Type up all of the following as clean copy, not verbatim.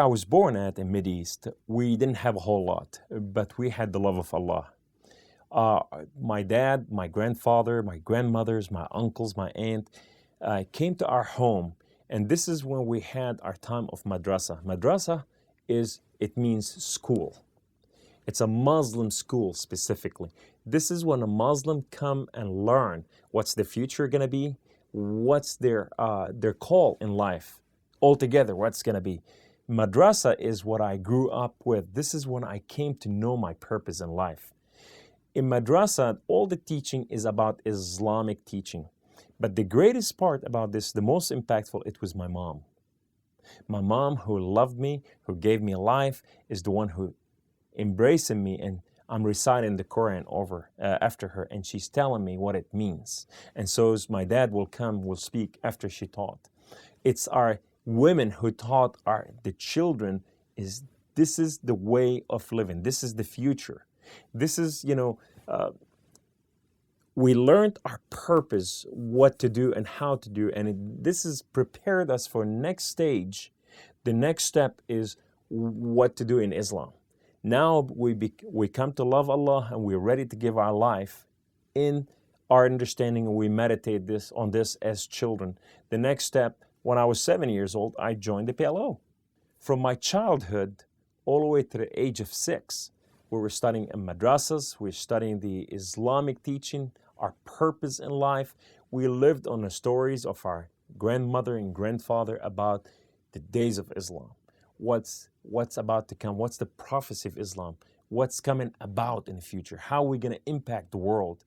I was born at in Mideast, we didn't have a whole lot, but we had the love of Allah. My dad, my grandfather, my grandmothers, my uncles, my aunt came to our home, and this is when we had our time of madrasa. Madrasa it means school. It's a Muslim school specifically. This is when a Muslim come and learn what's the future going to be, what's their call in life, altogether what's going to be. Madrasa is what I grew up with. This is when I came to know my purpose in life. In madrasa, all the teaching is about Islamic teaching. But the greatest part about this, the most impactful, it was my mom. My mom, who loved me, who gave me life, is the one who embracing me, and I'm reciting the Qur'an after her, and she's telling me what it means. And so my dad will speak after she taught. It's our women who taught the children this is the way of living. This is the future. This is, we learned our purpose, what to do and how to do, and this has prepared us for next stage. The next step is what to do in Islam. Now we come to love Allah, and we're ready to give our life in our understanding, and we meditate on this as children. The next step, when I was 7 years old, I joined the PLO. From my childhood all the way to the age of 6, we were studying in madrasas, we're studying the Islamic teaching, our purpose in life. We lived on the stories of our grandmother and grandfather about the days of Islam. What's about to come? What's the prophecy of Islam? What's coming about in the future? How are we going to impact the world?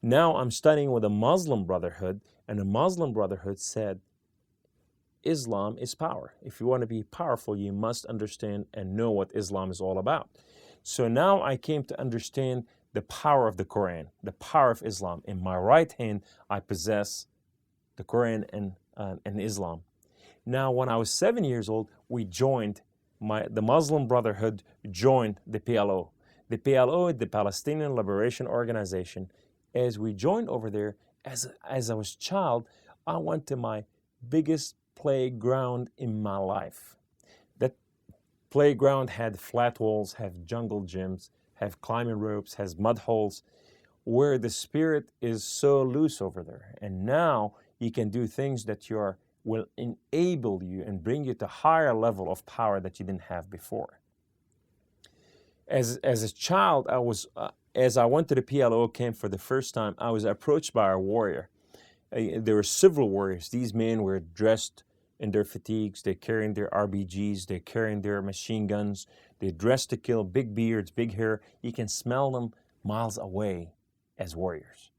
Now I'm studying with a Muslim Brotherhood, and the Muslim Brotherhood said, Islam is power. If you want to be powerful, you must understand and know what Islam is all about. So now I came to understand the power of the Qur'an, the power of Islam. In my right hand, I possess the Qur'an and Islam. Now, when I was 7 years old, we joined, the Muslim Brotherhood joined the PLO. The PLO, the Palestinian Liberation Organization. As we joined over there, as I was a child, I went to my biggest playground in my life. That playground had flat walls, have jungle gyms, have climbing ropes, has mud holes, where the spirit is so loose over there. And now you can do things that will enable you and bring you to a higher level of power that you didn't have before. As a child, as I went to the PLO camp for the first time, I was approached by a warrior. There were several warriors. These men were dressed in their fatigues, they're carrying their RBGs, they're carrying their machine guns, they're dressed to kill, big beards, big hair. You can smell them miles away as warriors.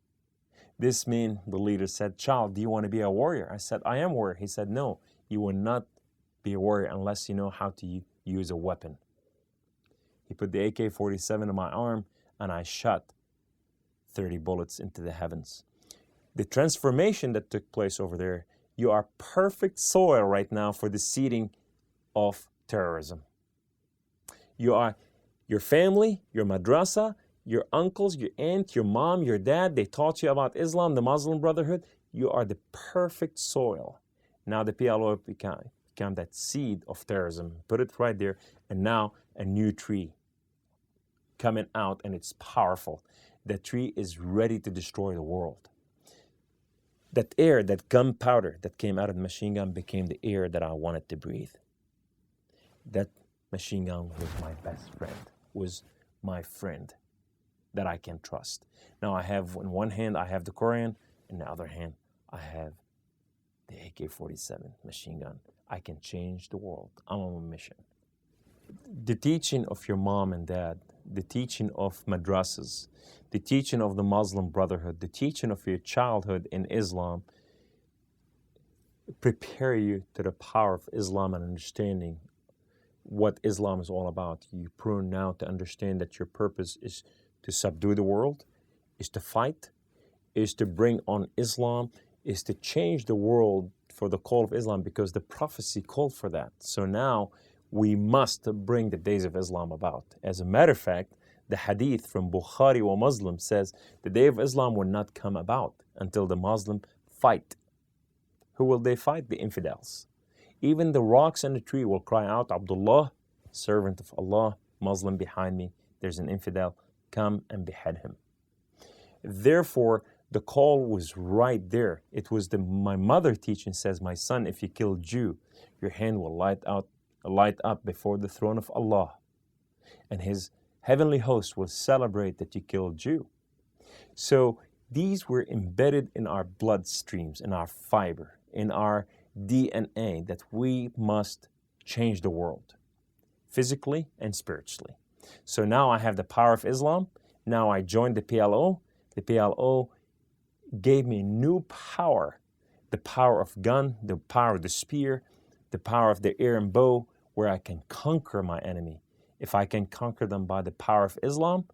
This man, the leader, said, "Child, do you want to be a warrior?" I said, "I am a warrior." He said, "No, you will not be a warrior unless you know how to use a weapon." He put the AK-47 in my arm, and I shot 30 bullets into the heavens. The transformation that took place over there, you are perfect soil right now for the seeding of terrorism. You are your family, your madrasa, your uncles, your aunt, your mom, your dad, they taught you about Islam, the Muslim Brotherhood. You are the perfect soil. Now the PLO became that seed of terrorism. Put it right there, and now a new tree coming out, and it's powerful. That tree is ready to destroy the world. That air, that gunpowder that came out of the machine gun became the air that I wanted to breathe. That machine gun was my best friend, was my friend that I can trust. Now I have, in one hand, I have the Qur'an, in the other hand, I have the AK-47 machine gun. I can change the world. I'm on a mission. The teaching of your mom and dad, the teaching of madrasas, the teaching of the Muslim Brotherhood, the teaching of your childhood in Islam prepare you to the power of Islam and understanding what Islam is all about. You prune now to understand that your purpose is to subdue the world, is to fight, is to bring on Islam, is to change the world for the call of Islam, because the prophecy called for that. So now we must bring the days of Islam about. As a matter of fact, the hadith from Bukhari wa Muslim says the day of Islam will not come about until the Muslim fight. Who will they fight? The infidels. Even the rocks and the tree will cry out, Abdullah, servant of Allah, Muslim behind me, there's an infidel, come and behead him. Therefore, the call was right there. It was my mother teaching says, my son, if you kill Jew, your hand will light up before the throne of Allah. And his heavenly host will celebrate that you killed Jew. So these were embedded in our bloodstreams, in our fiber, in our DNA, that we must change the world, physically and spiritually. So now I have the power of Islam. Now I joined the PLO. The PLO gave me new power, the power of gun, the power of the spear, the power of the arrow and bow, where I can conquer my enemy. If I can conquer them by the power of Islam,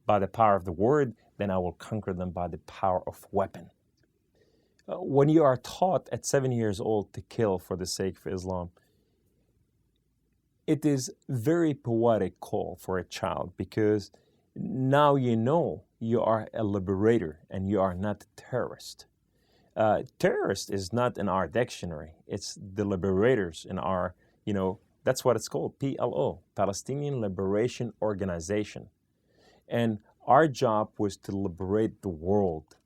by the power of the word, then I will conquer them by the power of weapon. When you are taught at 7 years old to kill for the sake of Islam, it is very poetic call for a child, because now you know you are a liberator and you are not a terrorist. Terrorist is not in our dictionary. It's the liberators in our, that's what it's called, PLO, Palestinian Liberation Organization. And our job was to liberate the world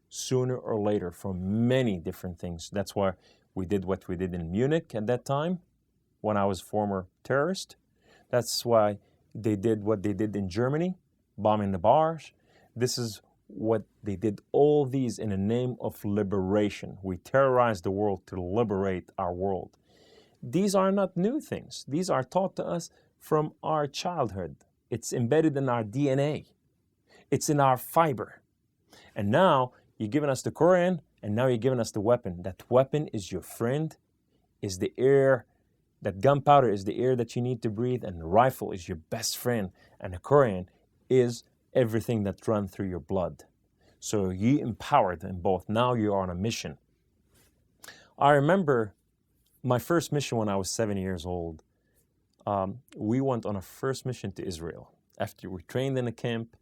sooner or later from many different things. That's why we did what we did in Munich at that time, when I was former terrorist. That's why they did what they did in Germany, bombing the bars. This is what they did, all these in the name of liberation. We terrorized the world to liberate our world. These are not new things. These are taught to us from our childhood. It's embedded in our DNA. It's in our fiber. And now you're giving us the Qur'an, and now you're giving us the weapon. That weapon is your friend, is the air. That gunpowder is the air that you need to breathe, and the rifle is your best friend. And the Qur'an is everything that runs through your blood. So you empowered in both. Now you are on a mission. I remember my first mission when I was 7 years old. We went on a first mission to Israel. After we trained in a camp,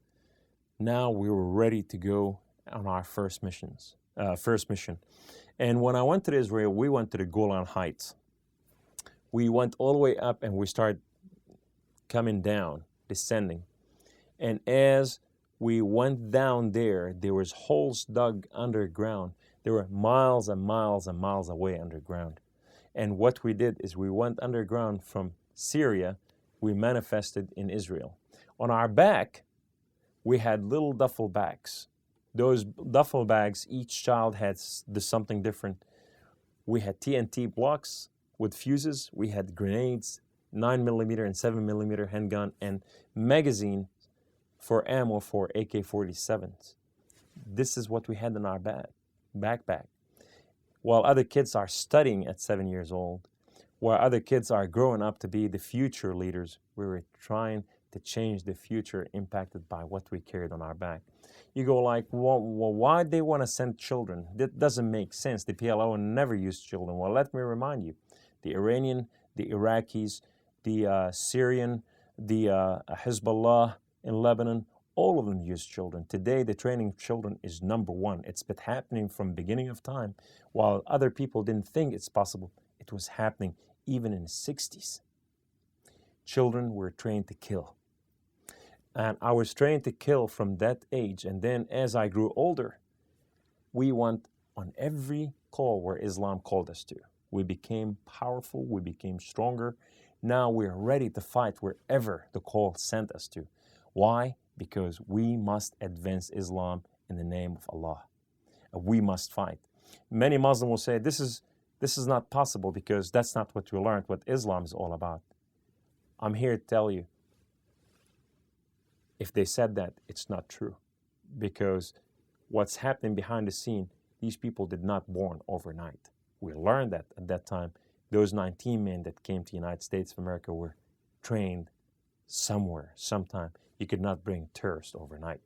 now we were ready to go on our first mission. And when I went to Israel, we went to the Golan Heights. We went all the way up and we started coming down, descending. And as we went down there was holes dug underground. They were miles and miles and miles away underground. And what we did is we went underground from Syria. We manifested in Israel. On our back, we had little duffel bags. Those duffel bags, each child had something different. We had TNT blocks with fuses. We had grenades, 9mm and 7mm handgun, and magazine for ammo for AK-47s. This is what we had in our backpack. While other kids are studying at 7 years old, while other kids are growing up to be the future leaders, we were trying to change the future impacted by what we carried on our back. You go like, well, why they want to send children? That doesn't make sense. The PLO never used children. Well, let me remind you, the Iranian, the Iraqis, the Syrian, the Hezbollah in Lebanon, all of them use children. Today, the training of children is number one. It's been happening from beginning of time. While other people didn't think it's possible, it was happening even in the 60s. Children were trained to kill. And I was trained to kill from that age. And then as I grew older, we went on every call where Islam called us to. We became powerful. We became stronger. Now we're ready to fight wherever the call sent us to. Why? Because we must advance Islam in the name of Allah. We must fight. Many Muslims will say, this is not possible because that's not what you learned, what Islam is all about. I'm here to tell you, if they said that, it's not true. Because what's happening behind the scene, these people did not born overnight. We learned that at that time. Those 19 men that came to the United States of America were trained somewhere, sometime. You could not bring terrorists overnight.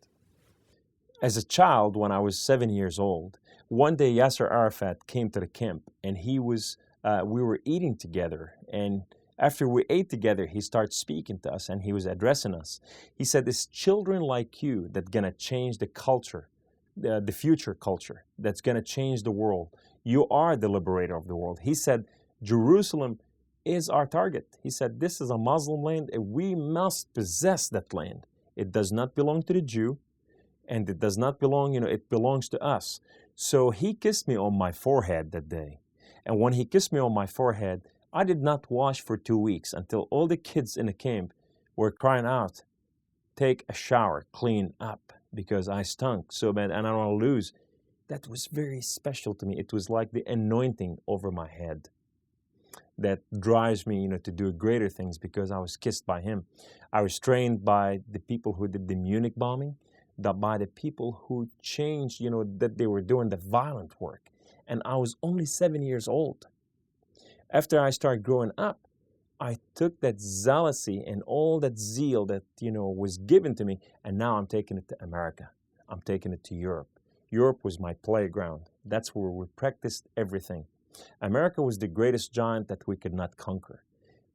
As a child, when I was 7 years old, one day Yasser Arafat came to the camp, and we were eating together. And after we ate together, he started speaking to us, and he was addressing us. He said, it's children like you that's going to change the culture, the future culture, that's going to change the world. You are the liberator of the world. He said, Jerusalem is our target. He said, this is a Muslim land and we must possess that land. It does not belong to the Jew, and it does not belong, it belongs to us. So he kissed me on my forehead that day. And when he kissed me on my forehead, I did not wash for 2 weeks until all the kids in the camp were crying out, take a shower, clean up, because I stunk so bad and I don't want to lose. That was very special to me. It was like the anointing over my head that drives me, to do greater things because I was kissed by him. I was trained by the people who did the Munich bombing, by the people who changed, that they were doing the violent work. And I was only 7 years old. After I started growing up, I took that zealousy and all that zeal that, was given to me, and now I'm taking it to America. I'm taking it to Europe. Europe was my playground. That's where we practiced everything. America was the greatest giant that we could not conquer.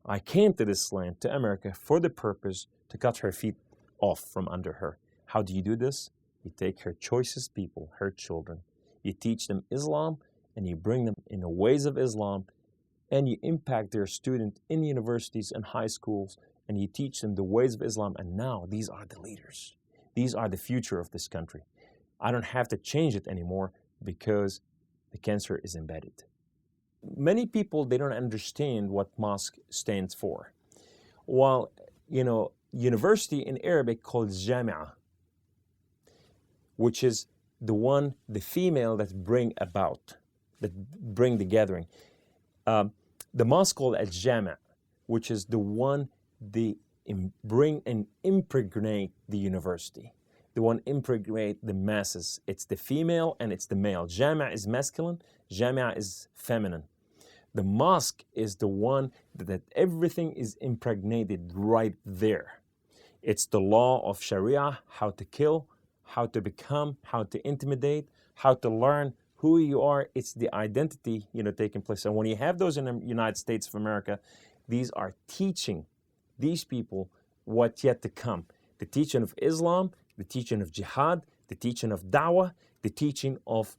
I came to this land, to America, for the purpose to cut her feet off from under her. How do you do this? You take her choicest people, her children. You teach them Islam, and you bring them in the ways of Islam, and you impact their students in universities and high schools, and you teach them the ways of Islam, and now these are the leaders. These are the future of this country. I don't have to change it anymore because the cancer is embedded. Many people, they don't understand what mosque stands for. While, university in Arabic called Jami'ah, which is the female that bring the gathering. The mosque called al-Jami', which is the one they bring and impregnate the university. The one impregnate the masses. It's the female and it's the male. Jami' is masculine, Jami'ah is feminine. The mosque is the one that everything is impregnated right there. It's the law of Sharia, how to kill, how to become, how to intimidate, how to learn who you are. It's the identity, taking place. And when you have those in the United States of America, these are teaching these people what yet to come. The teaching of Islam, the teaching of jihad, the teaching of da'wah, the teaching of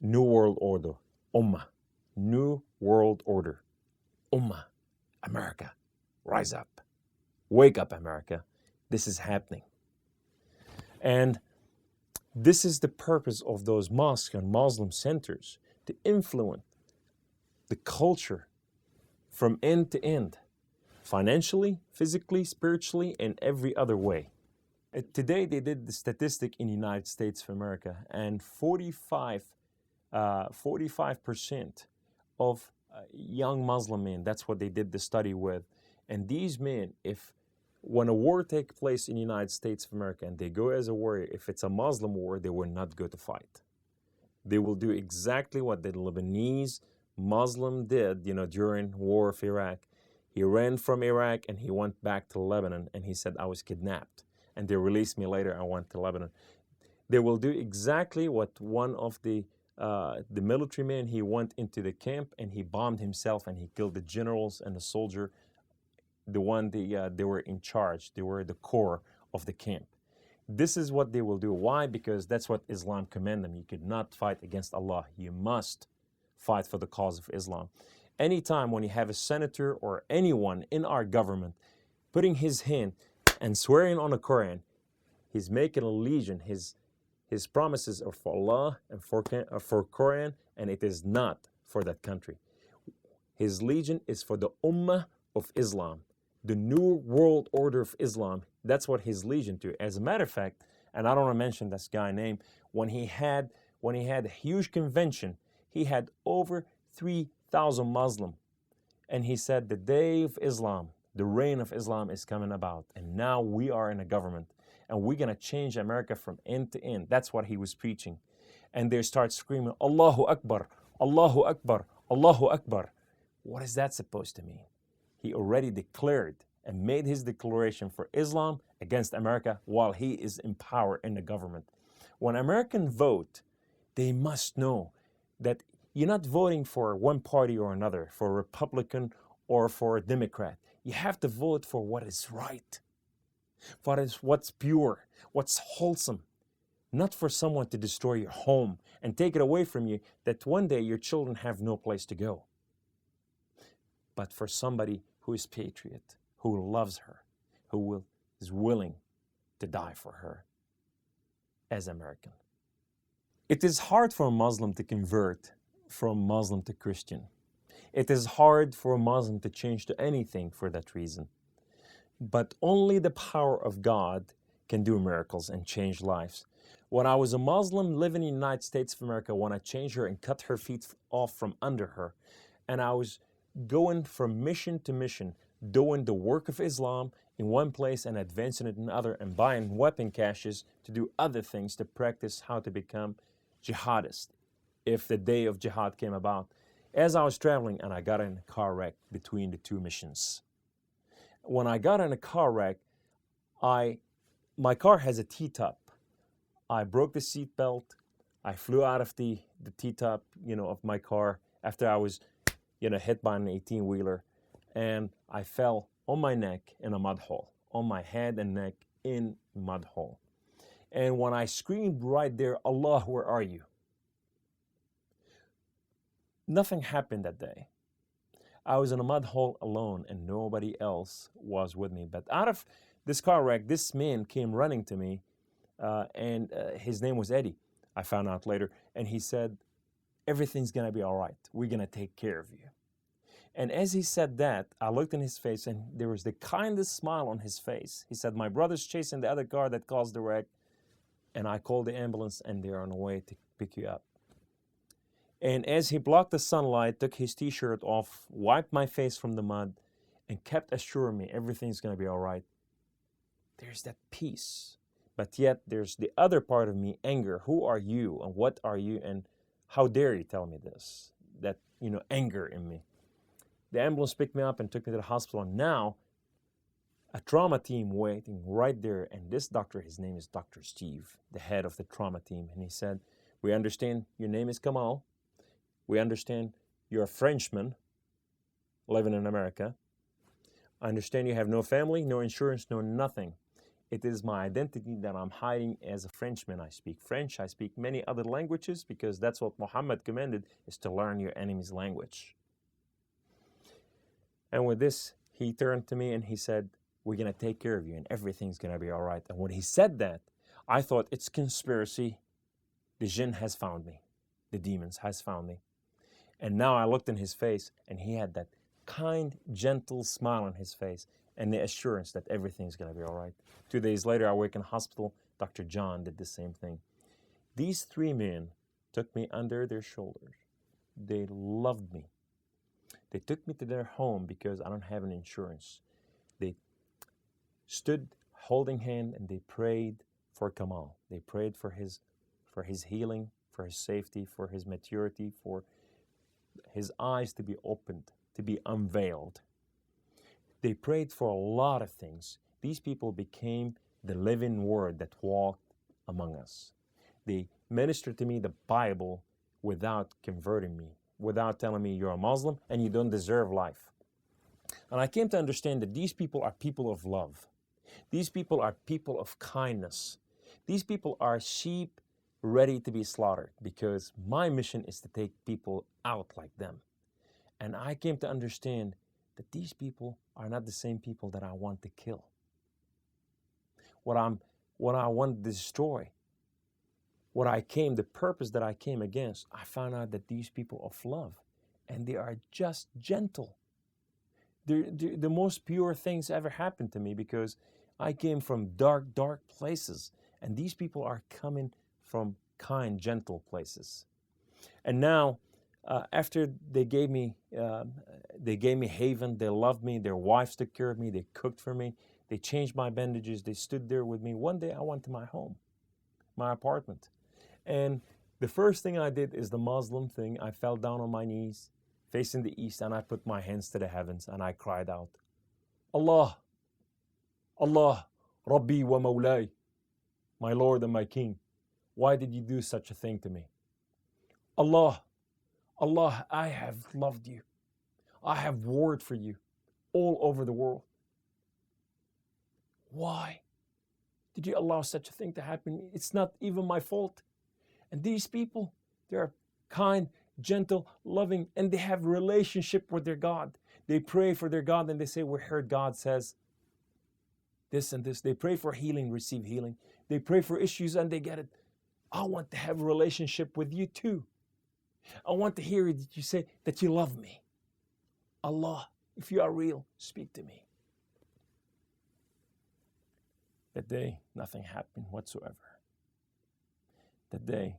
New World Order, Ummah, New World Order, Ummah, America, rise up, wake up, America. This is happening. And this is the purpose of those mosques and Muslim centers, to influence the culture from end to end, financially, physically, spiritually, and every other way. Today, they did the statistic in the United States of America, and 45% of young Muslim men, that's what they did the study with. And these men, when a war takes place in the United States of America and they go as a warrior, if it's a Muslim war, they will not go to fight. They will do exactly what the Lebanese Muslim did, during war of Iraq. He ran from Iraq and he went back to Lebanon and he said, I was kidnapped. And they released me later, I went to Lebanon. They will do exactly what one of the military men, he went into the camp and he bombed himself and he killed the generals and the soldier, the one they were in charge. They were the core of the camp. This is what they will do. Why? Because that's what Islam command them. You could not fight against Allah. You must fight for the cause of Islam. Anytime when you have a senator or anyone in our government putting his hand and swearing on the Qur'an, he's making a legion. His promises are for Allah and for Qur'an, and it is not for that country. His legion is for the Ummah of Islam, the New World Order of Islam. That's what his legion to. As a matter of fact, and I don't want to mention this guy's name, when he had a huge convention, he had over 3,000 Muslims. And he said, the day of Islam, the reign of Islam is coming about. And now we are in a government. And we're going to change America from end to end. That's what he was preaching. And they start screaming, Allahu Akbar, Allahu Akbar, Allahu Akbar. What is that supposed to mean? He already declared and made his declaration for Islam against America while he is in power in the government. When Americans vote, they must know that you're not voting for one party or another, for a Republican or for a Democrat. You have to vote for what is right, for what's pure, what's wholesome, not for someone to destroy your home and take it away from you, that one day your children have no place to go, but for somebody who is patriot, who loves her, is willing to die for her as American. It is hard for a Muslim to convert from Muslim to Christian. It is hard for a Muslim to change to anything for that reason. But only the power of God can do miracles and change lives. When I was a Muslim living in the United States of America, when I changed her and cut her feet off from under her, and I was going from mission to mission, doing the work of Islam in one place and advancing it in another, and buying weapon caches to do other things to practice how to become jihadist if the day of jihad came about. As I was traveling, and I got in a car wreck between the two missions. When I got in a car wreck, my car has a T-top. I broke the seat belt. I flew out of the T-top, of my car after I was, hit by an 18-wheeler, and I fell on my neck in a mud hole, on my head and neck in a mud hole. And when I screamed right there, Allah, where are you? Nothing happened that day. I was in a mud hole alone and nobody else was with me. But out of this car wreck, this man came running to me, and his name was Eddie, I found out later. And he said, everything's going to be all right. We're going to take care of you. And as he said that, I looked in his face and there was the kindest smile on his face. He said, my brother's chasing the other car that caused the wreck, and I called the ambulance and they're on the way to pick you up. And as he blocked the sunlight, took his T-shirt off, wiped my face from the mud, and kept assuring me everything's going to be all right, there's that peace. But yet there's the other part of me, anger. Who are you and what are you and how dare you tell me this? That, anger in me. The ambulance picked me up and took me to the hospital. And now, a trauma team waiting right there. And this doctor, his name is Dr. Steve, the head of the trauma team. And he said, we understand your name is Kamal. We understand you're a Frenchman living in America. I understand you have no family, no insurance, no nothing. It is my identity that I'm hiding as a Frenchman. I speak French. I speak many other languages because that's what Muhammad commanded, is to learn your enemy's language. And with this, he turned to me and he said, we're going to take care of you and everything's going to be all right. And when he said that, I thought, it's conspiracy. The jinn has found me. The demons has found me. And now I looked in his face and he had that kind, gentle smile on his face and the assurance that everything's going to be all right. 2 days later, I wake in the hospital. Dr. John did the same thing. These three men took me under their shoulders. They loved me. They took me to their home because I don't have an insurance. They stood holding hand and they prayed for Kamal. They prayed for his healing, for his safety, for his maturity, for his eyes to be opened, to be unveiled. They prayed for a lot of things. These people became the living word that walked among us. They ministered to me the Bible without converting me, without telling me you're a Muslim and you don't deserve life. And I came to understand that these people are people of love. These people are people of kindness. These people are sheep ready to be slaughtered because my mission is to take people out like them. And I came to understand that these people are not the same people that I want to kill. What I want to destroy, the purpose that I came against, I found out that these people of love, and they are just gentle. The most pure things ever happened to me because I came from dark, dark places, and these people are coming from kind, gentle places. And now, after they gave me haven, they loved me, their wives took care of me, they cooked for me, they changed my bandages, they stood there with me. One day I went to my home, my apartment. And the first thing I did is the Muslim thing. I fell down on my knees, facing the east, and I put my hands to the heavens, and I cried out, Allah, Allah, Rabbi wa Mawlai, my Lord and my King, why did you do such a thing to me? Allah, Allah, I have loved you. I have warred for you all over the world. Why? Did you allow such a thing to happen? It's not even my fault. And these people, they're kind, gentle, loving, and they have relationship with their God. They pray for their God and they say, we heard God says this and this. They pray for healing, receive healing. They pray for issues and they get it. I want to have a relationship with you too. I want to hear that you say that you love me. Allah, if you are real, speak to me. That day, nothing happened whatsoever. That day,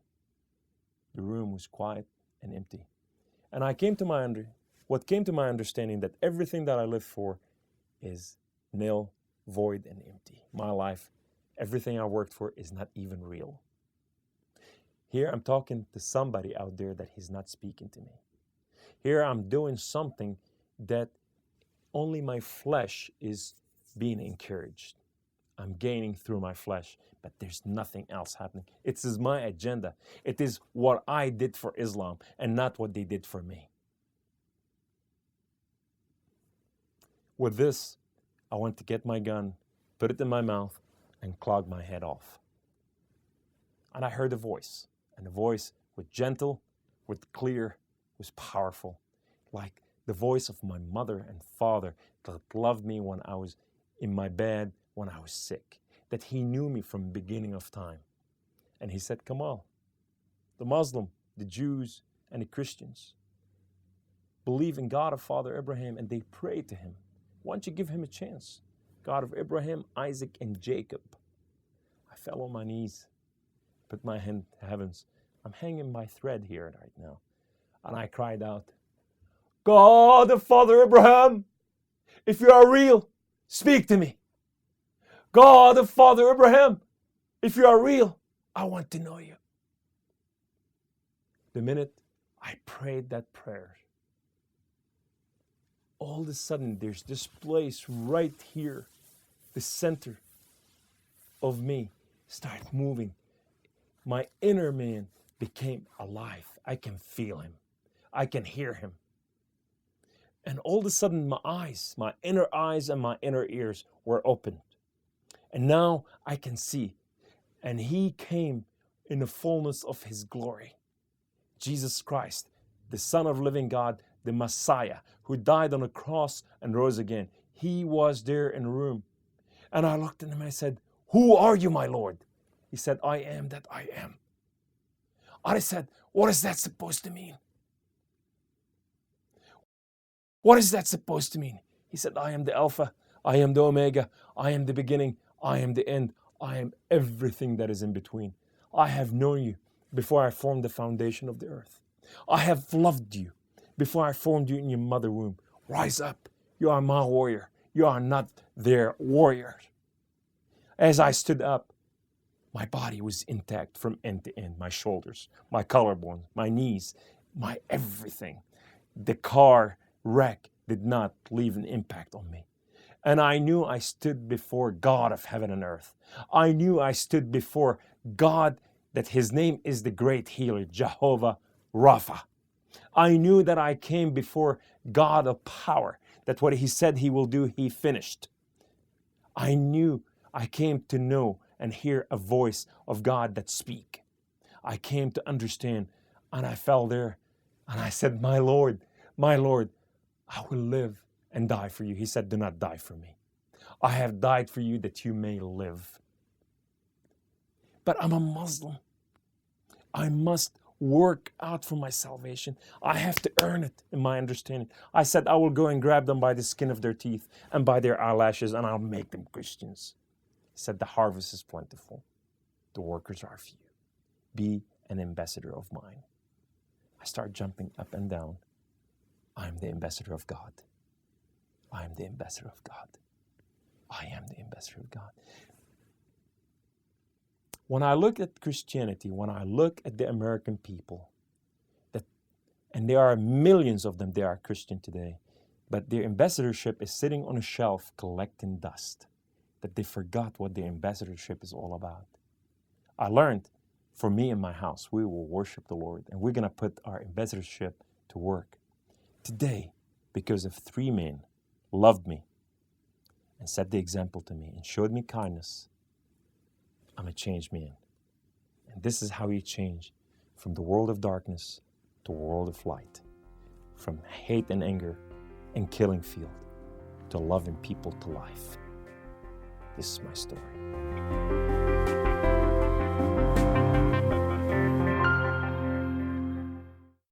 the room was quiet and empty. And what came to my understanding that everything that I live for is nil, void, and empty. My life, everything I worked for is not even real. Here I'm talking to somebody out there that he's not speaking to me. Here I'm doing something that only my flesh is being encouraged. I'm gaining through my flesh, but there's nothing else happening. It is my agenda. It is what I did for Islam and not what they did for me. With this, I want to get my gun, put it in my mouth, and clog my head off. And I heard a voice, and the voice was gentle, was clear, was powerful, like the voice of my mother and father that loved me when I was in my bed, when I was sick, that he knew me from the beginning of time. And he said, Kamal, the Muslim, the Jews, and the Christians believe in God of Father Abraham, and they pray to him. Why don't you give him a chance? God of Abraham, Isaac, and Jacob. I fell on my knees, put my hand to heavens. I'm hanging my thread here right now. And I cried out, God of Father Abraham, if you are real, speak to me. God of Father Abraham, if you are real, I want to know you. The minute I prayed that prayer, all of a sudden there's this place right here, the center of me, start moving. My inner man became alive. I can feel him. I can hear him. And all of a sudden my inner eyes and my inner ears were opened. And now I can see. And he came in the fullness of his glory. Jesus Christ, the Son of living God, the Messiah, who died on a cross and rose again. He was there in the room. And I looked at him and I said, who are you, my Lord? He said, I am that I am. I said, what is that supposed to mean? What is that supposed to mean? He said, I am the Alpha, I am the Omega, I am the beginning, I am the end, I am everything that is in between. I have known you before I formed the foundation of the earth. I have loved you before I formed you in your mother womb. Rise up, you are my warrior. You are not their warrior. As I stood up, my body was intact from end to end. My shoulders, my collarbone, my knees, my everything. The car wreck did not leave an impact on me. And I knew I stood before God of heaven and earth. I knew I stood before God, that his name is the great healer, Jehovah Rapha. I knew that I came before God of power, that what he said he will do, he finished. I knew I came to know and hear a voice of God that speak. I came to understand, and I fell there and I said, my Lord, I will live and die for you. He said, do not die for me. I have died for you that you may live. But I'm a Muslim. I must work out for my salvation. I have to earn it in my understanding. I said, I will go and grab them by the skin of their teeth and by their eyelashes, and I'll make them Christians. He said, the harvest is plentiful. The workers are few. Be an ambassador of mine. I start jumping up and down. I am the ambassador of God. I am the ambassador of God. I am the ambassador of God. When I look at Christianity, when I look at the American people, and there are millions of them, they are Christian today, but their ambassadorship is sitting on a shelf collecting dust, that they forgot what their ambassadorship is all about. I learned, for me and my house, we will worship the Lord, and we're going to put our ambassadorship to work. Today, because of 3 men loved me and set the example to me and showed me kindness, I'm a changed man. And this is how you change from the world of darkness to a world of light, from hate and anger and killing field to loving people to life. This is my story.